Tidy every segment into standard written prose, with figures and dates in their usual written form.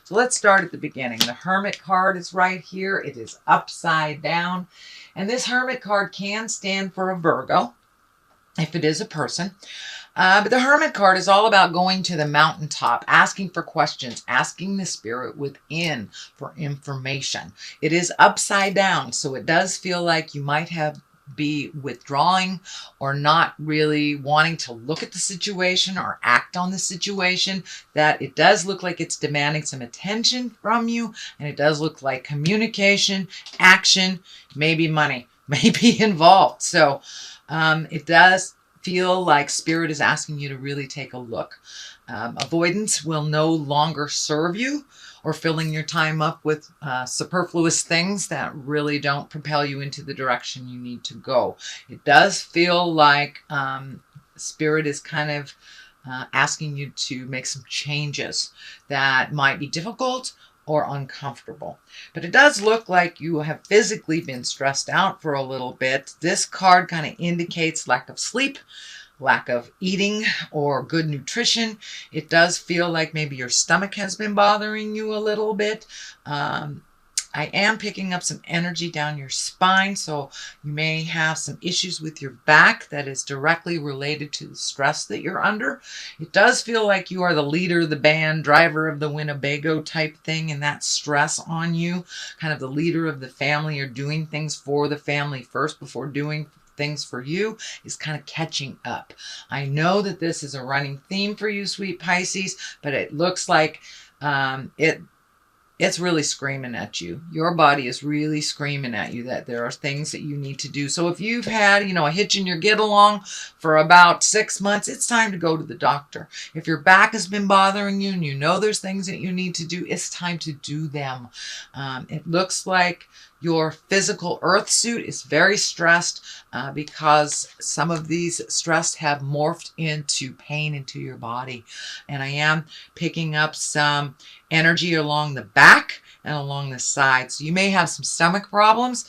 So let's start at the beginning. The Hermit card is right here. It is upside down. And this Hermit card can stand for a Virgo, if it is a person. But the Hermit card is all about going to the mountaintop, asking for questions, asking the spirit within for information. It is upside down, so it does feel like you might be withdrawing or not really wanting to look at the situation or act on the situation. That it does look like it's demanding some attention from you, and it does look like communication, action, maybe money may be involved. So it does feel like spirit is asking you to really take a look. Avoidance will no longer serve you, or filling your time up with superfluous things that really don't propel you into the direction you need to go. It does feel like spirit is kind of asking you to make some changes that might be difficult or uncomfortable. But it does look like you have physically been stressed out for a little bit. This card kind of indicates lack of sleep, lack of eating, or good nutrition. It does feel like maybe your stomach has been bothering you a little bit. I am picking up some energy down your spine, so you may have some issues with your back that is directly related to the stress that you're under. It does feel like you are the leader of the band, driver of the Winnebago type thing, and that stress on you, kind of the leader of the family or doing things for the family first before doing things for you, is kind of catching up. I know that this is a running theme for you, sweet Pisces, but it looks like it's really screaming at you. Your body is really screaming at you that there are things that you need to do. So if you've had, a hitch in your get along for about 6 months, it's time to go to the doctor. If your back has been bothering you and you know there's things that you need to do, it's time to do them. It looks like your physical earth suit is very stressed because some of these stress have morphed into pain into your body. And I am picking up some energy along the back and along the side. So you may have some stomach problems.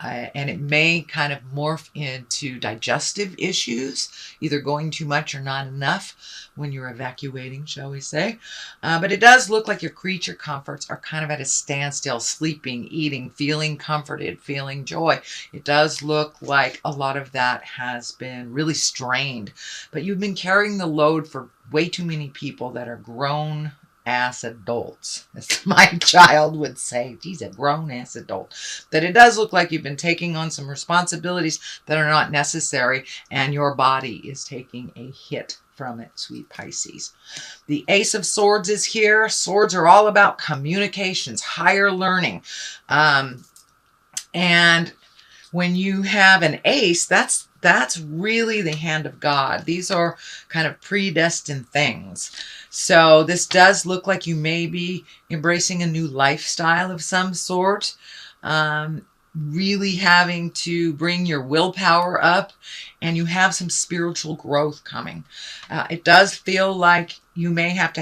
And it may kind of morph into digestive issues, either going too much or not enough when you're evacuating, shall we say. But it does look like your creature comforts are kind of at a standstill, sleeping, eating, feeling comforted, feeling joy. It does look like a lot of that has been really strained, but you've been carrying the load for way too many people that are grown ass adults, as my child would say. He's a grown ass adult. That it does look like you've been taking on some responsibilities that are not necessary, and your body is taking a hit from it, sweet Pisces. The Ace of Swords is here. Swords are all about communications, higher learning. And when you have an ace, that's really the hand of God. These are kind of predestined things. So this does look like you may be embracing a new lifestyle of some sort. Really having to bring your willpower up, and you have some spiritual growth coming. It does feel like you may have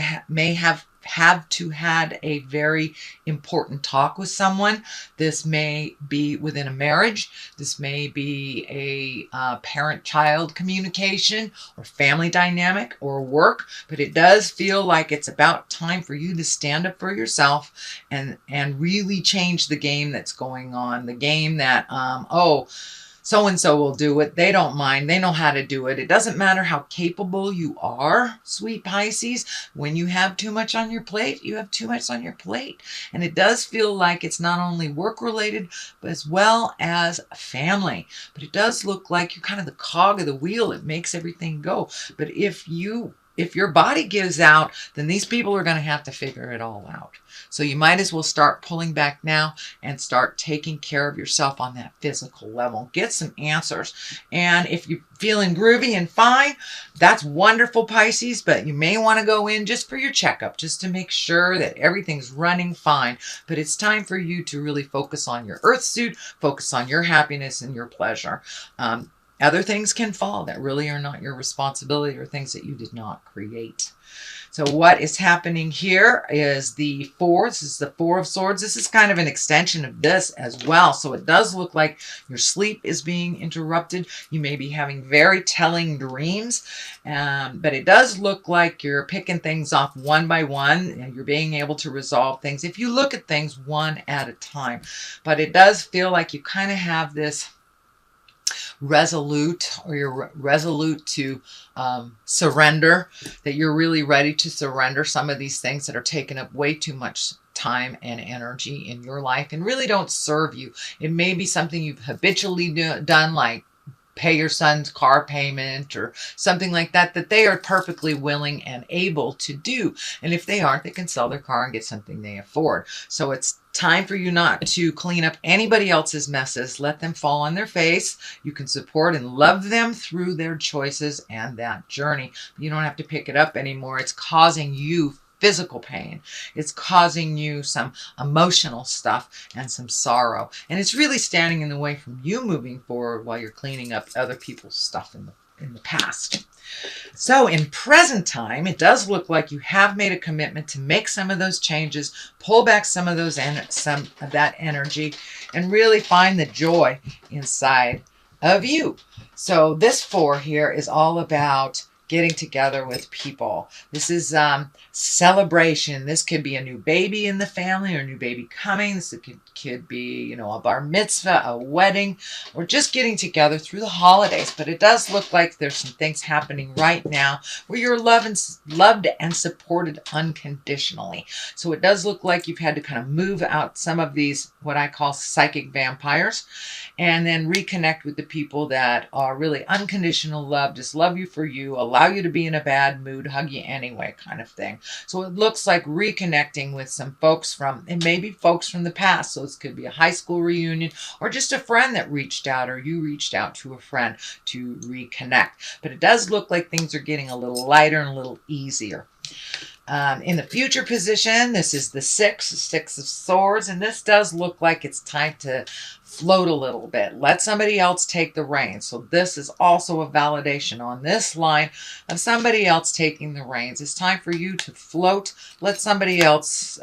had a very important talk with someone. This may be within a marriage. This may be a parent-child communication or family dynamic or work, but it does feel like it's about time for you to stand up for yourself and really change the game that's going on. The game that, so-and-so will do it. They don't mind. They know how to do it. It doesn't matter how capable you are, sweet Pisces. When you have too much on your plate, you have too much on your plate. And it does feel like it's not only work-related, but as well as family. But it does look like you're kind of the cog of the wheel. It makes everything go. But if your body gives out, then these people are going to have to figure it all out. So you might as well start pulling back now and start taking care of yourself on that physical level. Get some answers. And if you're feeling groovy and fine, that's wonderful, Pisces, but you may want to go in just for your checkup, just to make sure that everything's running fine. But it's time for you to really focus on your earth suit, focus on your happiness and your pleasure. Other things can fall that really are not your responsibility or things that you did not create. So what is happening here is the four. This is the Four of Swords. This is kind of an extension of this as well. So it does look like your sleep is being interrupted. You may be having very telling dreams, but it does look like you're picking things off one by one, and you're being able to resolve things if you look at things one at a time. But it does feel like you kind of have this resolute, or you're resolute to surrender, that you're really ready to surrender some of these things that are taking up way too much time and energy in your life and really don't serve you. It may be something you've habitually done, like pay your son's car payment or something like that, that they are perfectly willing and able to do. And if they aren't, they can sell their car and get something they afford. So it's time for you not to clean up anybody else's messes. Let them fall on their face. You can support and love them through their choices and that journey. You don't have to pick it up anymore. It's causing you physical pain. It's causing you some emotional stuff and some sorrow. And it's really standing in the way from you moving forward while you're cleaning up other people's stuff in the past. So in present time, it does look like you have made a commitment to make some of those changes, pull back some of some of that energy, and really find the joy inside of you. So this four here is all about getting together with people. This is celebration. This could be a new baby in the family or a new baby coming. This could be, a bar mitzvah, a wedding, or just getting together through the holidays. But it does look like there's some things happening right now where you're loved and supported unconditionally. So it does look like you've had to kind of move out some of these, what I call psychic vampires, and then reconnect with the people that are really unconditional love, just love you for you, allow you to be in a bad mood, hug you anyway kind of thing. So it looks like reconnecting with some folks and maybe folks from the past. So this could be a high school reunion or just a friend that reached out, or you reached out to a friend to reconnect. But it does look like things are getting a little lighter and a little easier. In the future position, this is the Six of Swords, and this does look like it's time to float a little bit. Let somebody else take the reins. So this is also a validation on this line of somebody else taking the reins. It's time for you to float. Let somebody else,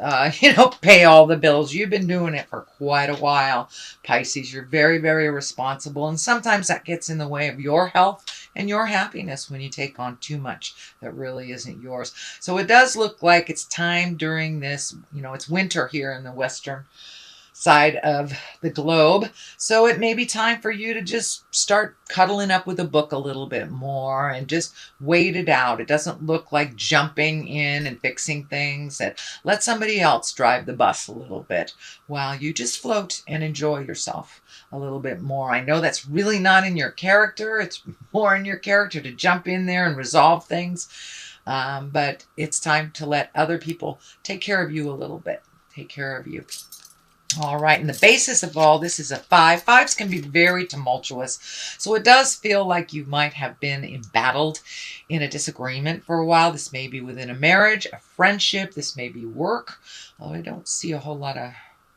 pay all the bills. You've been doing it for quite a while, Pisces. You're very, very responsible, and sometimes that gets in the way of your health and your happiness when you take on too much that really isn't yours. So it does look like it's time during this, it's winter here in the western side of the globe. So it may be time for you to just start cuddling up with a book a little bit more and just wait it out. It doesn't look like jumping in and fixing things. Let somebody else drive the bus a little bit while you just float and enjoy yourself a little bit more. I know that's really not in your character. It's more in your character to jump in there and resolve things. But it's time to let other people take care of you a little bit. Take care of you. All right, and the basis of all this is a 5. 5s can be very tumultuous. So it does feel like you might have been embattled in a disagreement for a while. This may be within a marriage, a friendship. This may be work. I don't see a whole lot of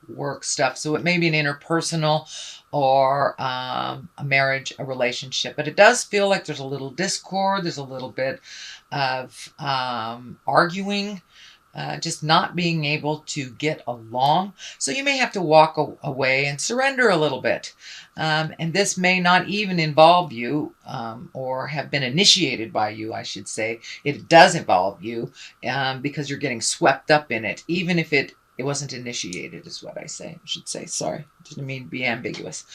work stuff. So it may be an interpersonal or a marriage, a relationship. But it does feel like there's a little discord. There's a little bit of arguing. Just not being able to get along. So you may have to walk away and surrender a little bit. And this may not even involve you or have been initiated by you, I should say. It does involve you because you're getting swept up in it, even if it wasn't initiated, is what I should say. Sorry, didn't mean to be ambiguous.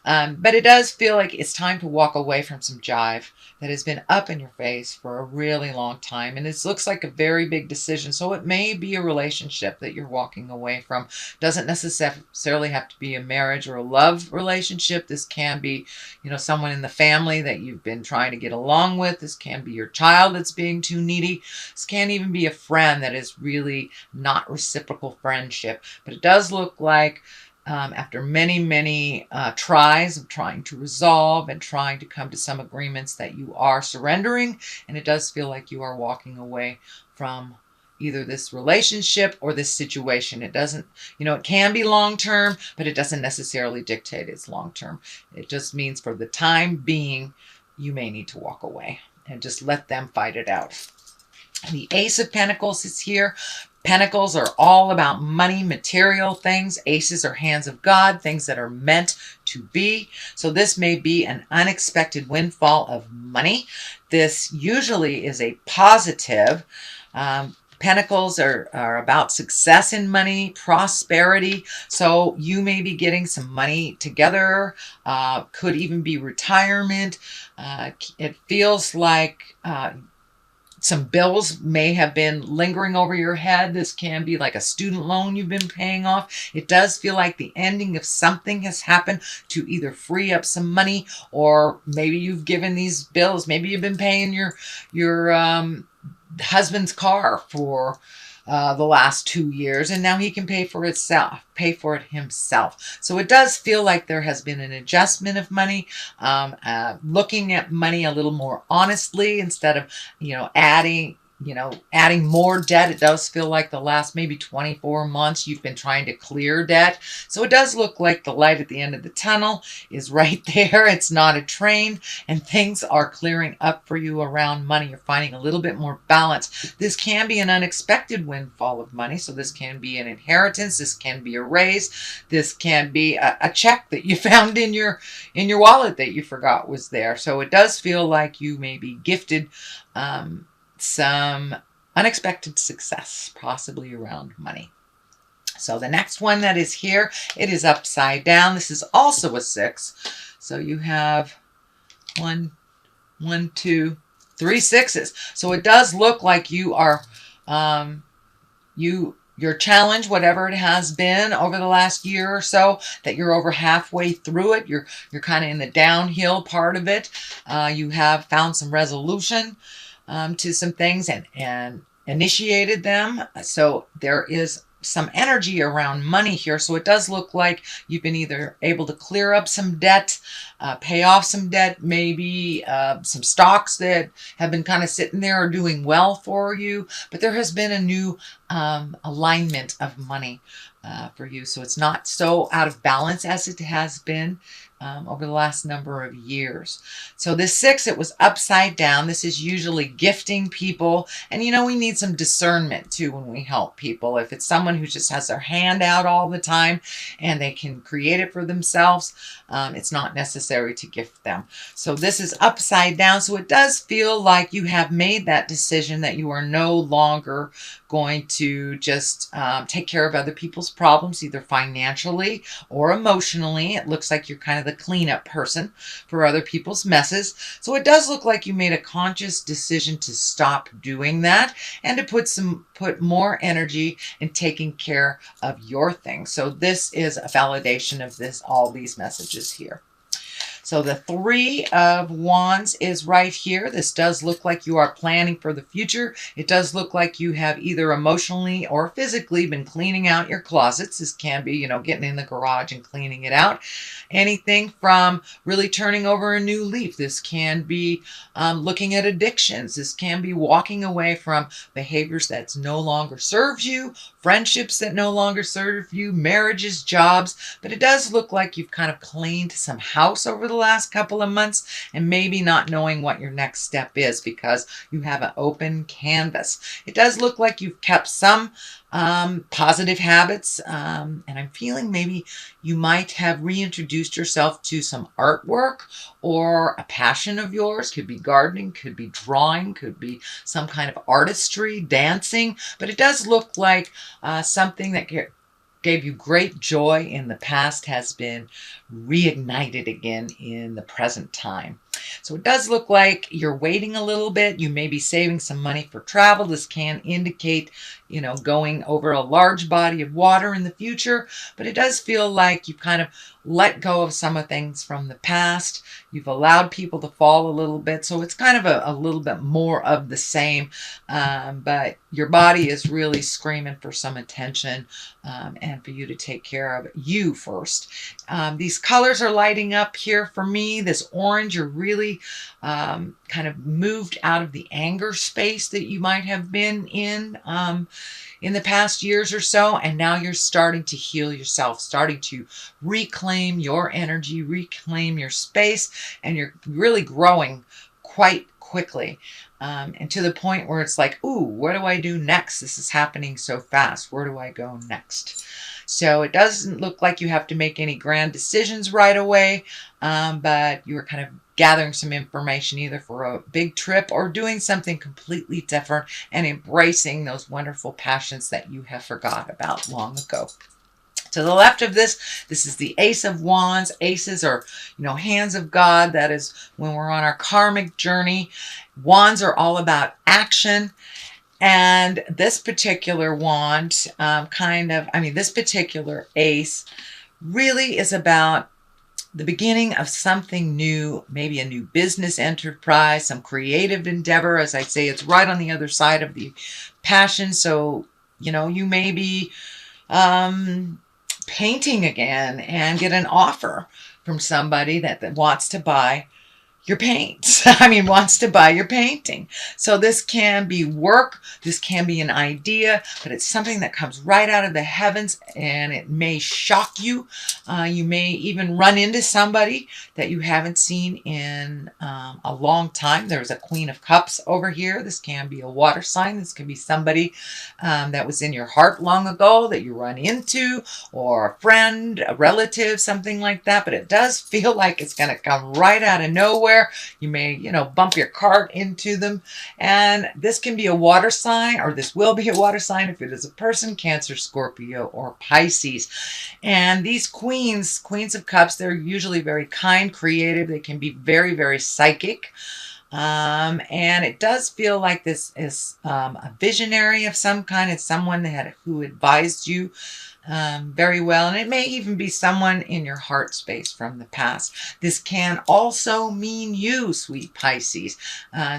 But it does feel like it's time to walk away from some jive that has been up in your face for a really long time. And it looks like a very big decision. So it may be a relationship that you're walking away from. Doesn't necessarily have to be a marriage or a love relationship. This can be, someone in the family that you've been trying to get along with. This can be your child that's being too needy. This can even be a friend that is really not reciprocal friendship. But it does look like after many, many tries of trying to resolve and trying to come to some agreements, that you are surrendering, and it does feel like you are walking away from either this relationship or this situation. It doesn't, it can be long-term, but it doesn't necessarily dictate it's long-term. It just means for the time being, you may need to walk away and just let them fight it out. The Ace of Pentacles is here. Pentacles are all about money, material things. Aces are hands of God, things that are meant to be. So this may be an unexpected windfall of money. This usually is a positive. Pentacles are about success in money, prosperity. So you may be getting some money together. Could even be retirement. It feels like some bills may have been lingering over your head. This can be like a student loan you've been paying off. It does feel like the ending of something has happened to either free up some money, or maybe you've given these bills. Maybe you've been paying your husband's car for the last 2 years, and now he can pay for it himself. So it does feel like there has been an adjustment of money, looking at money a little more honestly instead of, adding more debt. It does feel like the last maybe 24 months you've been trying to clear debt. So it does look like the light at the end of the tunnel is right there. It's not a train, and things are clearing up for you around money. You're finding a little bit more balance. This can be an unexpected windfall of money. So this can be an inheritance. This can be a raise. This can be a check that you found in your wallet that you forgot was there. So it does feel like you may be gifted some unexpected success, possibly around money. So the next one that is here, it is upside down. This is also a 6. So you have 1, 2, 3 6s. So it does look like you are, your challenge, whatever it has been over the last year or so, that you're over halfway through it. You're kind of in the downhill part of it. You have found some resolution to some things and initiated them. So there is some energy around money here. So it does look like you've been either able to clear up some debt, pay off some debt, maybe some stocks that have been kind of sitting there are doing well for you. But there has been a new alignment of money for you. So it's not so out of balance as it has been over the last number of years. So this 6, it was upside down. This is usually gifting people. And we need some discernment too when we help people. If it's someone who just has their hand out all the time and they can create it for themselves, it's not necessary to gift them. So this is upside down. So it does feel like you have made that decision that you are no longer going to just take care of other people's problems, either financially or emotionally. It looks like you're kind of the cleanup person for other people's messes. So it does look like you made a conscious decision to stop doing that and to put more energy in taking care of your things. So this is a validation of all these messages here. So the 3 of Wands is right here. This does look like you are planning for the future. It does look like you have either emotionally or physically been cleaning out your closets. This can be, getting in the garage and cleaning it out. Anything from really turning over a new leaf. This can be looking at addictions. This can be walking away from behaviors that no longer serves you, friendships that no longer serve you, marriages, jobs. But it does look like you've kind of cleaned some house over the last couple of months and maybe not knowing what your next step is because you have an open canvas. It does look like you've kept some positive habits, and I'm feeling maybe you might have reintroduced yourself to some artwork or a passion of yours. Could be gardening, could be drawing, could be some kind of artistry, dancing, but it does look like something that gave you great joy in the past has been reignited again in the present time. So it does look like you're waiting a little bit. You may be saving some money for travel. This can indicate, going over a large body of water in the future, but it does feel like you've kind of let go of some of things from the past. You've allowed people to fall a little bit, so it's kind of a little bit more of the same, but your body is really screaming for some attention, and for you to take care of you first. These colors are lighting up here for me. This orange, you're really kind of moved out of the anger space that you might have been in the past years or so, and now you're starting to heal yourself, starting to reclaim your energy, reclaim your space, and you're really growing quite quickly, and to the point where it's like, ooh, what do I do next? This is happening so fast. Where do I go next? So it doesn't look like you have to make any grand decisions right away, but you're kind of gathering some information either for a big trip or doing something completely different and embracing those wonderful passions that you have forgot about long ago. To the left of this is the Ace of Wands. Aces are, hands of God. That is when we're on our karmic journey. Wands are all about action. And this particular wand, this particular ace really is about the beginning of something new, maybe a new business enterprise, some creative endeavor. As I say, it's right on the other side of the passion. So, you may be painting again and get an offer from somebody that wants to buy your paints. Wants to buy your painting. So this can be work, this can be an idea, but it's something that comes right out of the heavens, and it may shock you. You may even run into somebody that you haven't seen in a long time. There's a Queen of Cups over here. This can be a water sign. This can be somebody that was in your heart long ago that you run into, or a friend, a relative, something like that. But it does feel like it's going to come right out of nowhere. You may, bump your cart into them. And this can be a water sign, or this will be a water sign if it is a person, Cancer, Scorpio, or Pisces. And these queens of cups, they're usually very kind, creative. They can be very, very psychic. And it does feel like this is a visionary of some kind. It's someone who advised you very well. And it may even be someone in your heart space from the past. This can also mean you, sweet Pisces.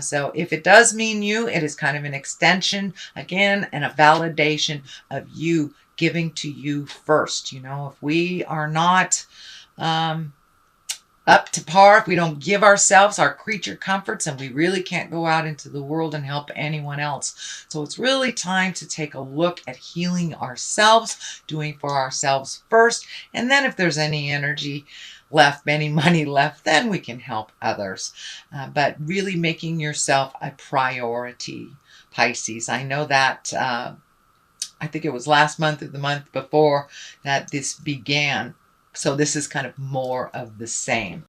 So if it does mean you, it is kind of an extension, again, and a validation of you giving to you first. If we are not up to par, if we don't give ourselves our creature comforts, and we really can't go out into the world and help anyone else. So it's really time to take a look at healing ourselves, doing for ourselves first, and then if there's any energy left, any money left, then we can help others. But really making yourself a priority, Pisces. I know that I think it was last month or the month before that this began. So this is kind of more of the same.